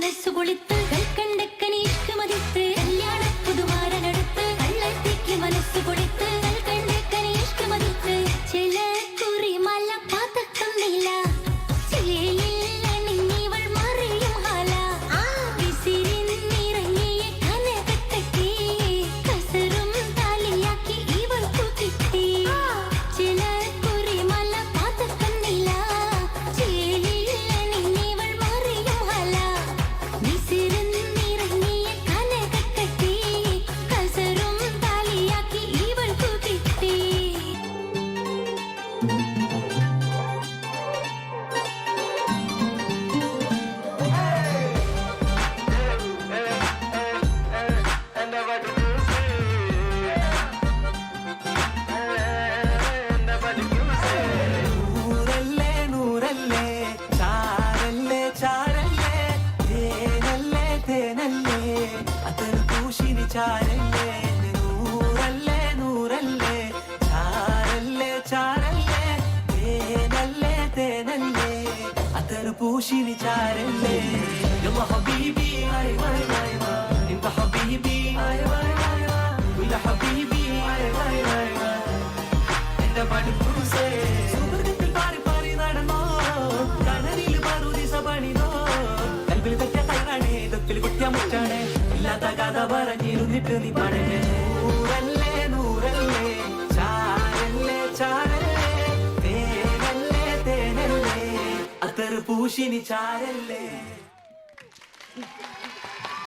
മനസ്സു കൊളിത്ത് കൽക്കണ്ടക്കനി ഇഷ്ടമതിത്ത് കല്യാണ പുതുമാരനടുത്ത് കള്ളത്തേക്ക് മനസ്സു കൊളിത്ത് കൽക്കണ്ടക്കനി ഇഷ്ടമതിത്ത് ചില കുറി മല പാത്തക്കം നീല ചാരല്ലേ നൂറല്ലേ നൂറല്ലേ ചാരല്ലേ ചാരല്ലേ തേനല്ലേ തേനല്ലേ അതൊരു പൂശിനി ചാരല്ലേ يلا حبيبي ايوه ايوه انت حبيبي ايوه ايوه ولا حبيبي ايوه ايوه انت പഠിപ്പൂസേ സുവർഗത്തിൽ പാറി പാറി നടന്നോ കനലിൽ പറുദിസ പണിതോ കൽബിൽ തെറ്റിയ കൈറാണേ ദത്തിൽ കുട്ടിയ മുറ്റാണേ ഇല്ലാത്ത കഥ പറഞ്ഞിരുന്നിട്ട് നീ പടങ്ങേ നൂറല്ലേ നൂറല്ലേ ചാരല്ലേ ചാരല്ലേ തേനല്ലേ തേനല്ലേ അത്തറ് പൂശിനി ചാരല്ലേ